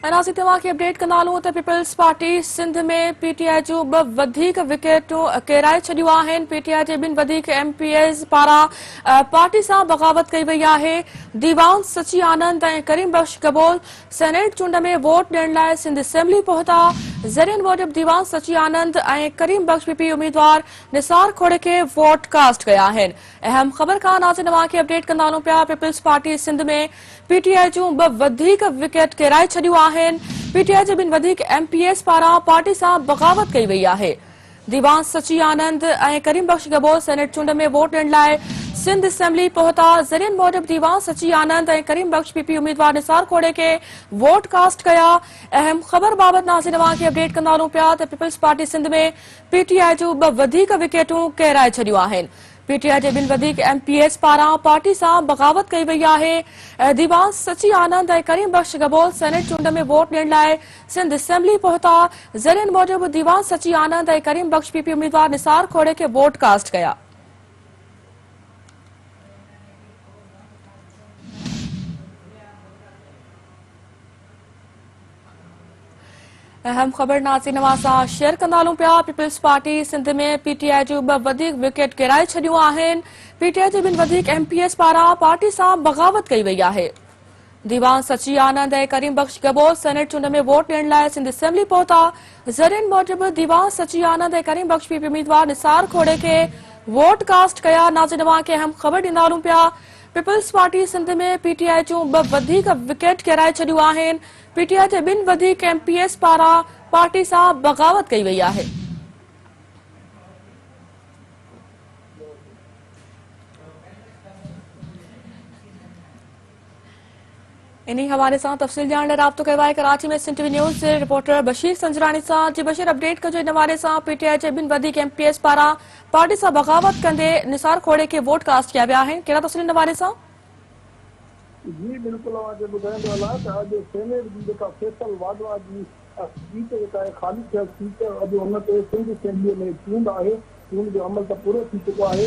अनासी तव्हां खे अपडेट कंदा हलूं त पीपल्स पार्टी सिंध में पीटीआई जूं ॿ वधीक विकेटूं किराए छॾियूं आहिनि। पीटीआई जे ॿिनि वधीक एमपीएस पारां पार्टी सां बग़ावत कई वई आहे। दीवान सची आनंद ऐं करीम बख्श गबोल सेनेट चूंड में वोट ॾियण लाइ सिंध असेंबली पहुता। ज़रियनि मूजिब दीवान सची आनंद ऐं करीम बख्श पीपी उम्मीदवार निसार खोड़े खे वोट कास्ट कया आहिनि। अहम ख़बर खां नाज़रीन तव्हां खे अपडेट कंदा हलूं पिया। पीपल्स पार्टी सिंध में पीटीआई जूं ॿ वधीक विकेट किराए छॾियूं आहिनि। पीटीआई जे ॿिनि वधीक एमपीएस पारां पार्टी सां बग़ावत कई वई आहे। दीवान सची आनंद ऐं करीम बख्श गबोल सेनेट चूंड में वोट ॾियण लाइ सिंध असेंबली पहुता। ज़रियनि मूजिब दीवान सची आनंद ऐं करीम बख्श पीपी उम्मीदवार निसार खोड़े खे वोट कास्ट कया। अहम ख़बर बाबति नाज़रीन तव्हां खे अपडेट कंदा हलूं पिया त पीपल्स पार्टी सिंध में पीटीआई जूं ॿ वधीक विकेटूं किराए छॾियूं आहिनि। पीटीआई जे ॿिनि वधीक एमपीएस पारां पार्टी सां बग़ावत कई वई आहे। दीवान सची आनंद ऐं करीम बख्श गबोल सेनेट चूंड में वोट ॾियण लाइ सिंध असेंबली पहुता। ज़रियनि मूजिब दीवान सची आनंद ऐं करीम बख्श पीपी उम्मीदवार निसार खोड़े खे वोट कास्ट कया। अहम ख़बर नाज़रीन तव्हां सां शेयर कंदा हलूं पिया। पीपल्स पार्टी सिंध में पीटीआई जूं ॿ वधीक विकेट किराए छॾियूं आहिनि। पीटीआई जे ॿिनि वधीक एमपीएस पारां पार्टी सां बग़ावत कई वई आहे। दीवान सची आनंद ऐं करीम बख्श गबोल सेनेट चूंड में वोट ॾियण लाइ सिंध असेंबली पहुता। ज़रियनि मूजिब दीवान सची आनंद ऐं करीम बख्श पीपी उम्मीदवार निसार खोड़े खे वोट कास्ट कया। नाज़रीन तव्हां खे अहम ख़बर ॾींदा हलूं पिया। पीपल्स पार्टी सिंध में पीटीआई जूं ॿ वधीक विकेट किराए छॾियूं आहिनि। पीटीआई जे ॿिनि वधीक एमपीएस पारां पार्टी सां बग़ावत कई वई आहे। इन्ही हवाले सां तफ़सील ॼाणण लाइ राब्तो कयो आहे कराची में सिंध टीवी न्यूज़ जे रिपोर्टर बशीर संजरानी सां। जी बशीर, अपडेट कजो इन हवाले सां पीटीआई जे ॿिनि वधीक एमपीएस पारां पार्टी सां बग़ावत कंदे निसार खोड़े खे वोट कास्ट कया विया आहिनि। कहिड़ा तफ़सील इन हवाले सां? जी बिल्कुल ॿुधाईंदो हलां त अॼु सेनेट जी जेका फैसल वाधवा जी सीट जेका आहे ख़ाली थियल सीट अॼु हुन ते सिंध असेंबलीअ में चूंड आहे। चूंड जो अमल त पूरो थी चुको आहे।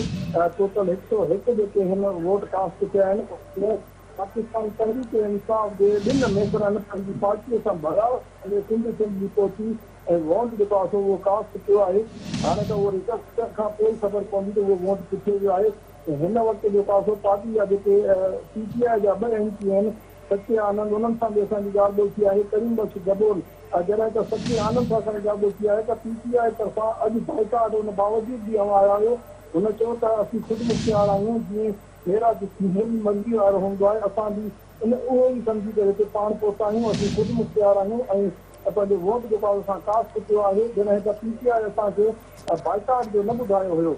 टोटल 101 जेके हिन वोट कास्ट कया आहिनि। पाकिस्तान तहरीक इंसाफ जे ॿिनि मेंबरनि पंहिंजी पार्टीअ सां बग़ावत करे सिंध असेंबली पहुती ऐं वोट जेको आहे सो उहो कास्ट कयो आहे। हाणे त उहो रिज़ल्ट खां पोइ ख़बर पवंदी त उहो वोट किथे वियो आहे। हिन वक़्तु जेको आहे सो पार्टी जा जेके पीटीआई जा ॿ एमपी आहिनि, सचे आनंद, उन्हनि सां बि असांजी ॻाल्हि ॿोल थी आहे। करीम बख्श गबोल जॾहिं त सचे आनंद सां असांजी ॻाल्हि ॿोल थी आहे त पीटीआई तरफ़ां अॼु बाइकाट हुन बावजूद बि आया हुयो। हुन चयो त असीं ख़ुदि मुख्तियार आहियूं। जीअं मेरा मर्ज़ी वारो हूंदो आहे, असां बि उहो ई सम्झी करे हिते पाण पहुता आहियूं। असीं ख़ुदि मुख्तियार आहियूं ऐं पंहिंजो वोट जेको आहे असां कास्ट कयो आहे। जॾहिं त पीटीआई असांखे बाइकाट जो न ॿुधायो हुयो।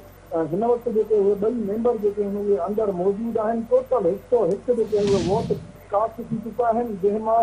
हिन वक़्तु जेके उहे ॿई मेंबर जेके आहिनि उहे अंदरि मौजूदु आहिनि। टोटल 101 जेके उहे वोट कास्ट थी चुका आहिनि, जंहिं मां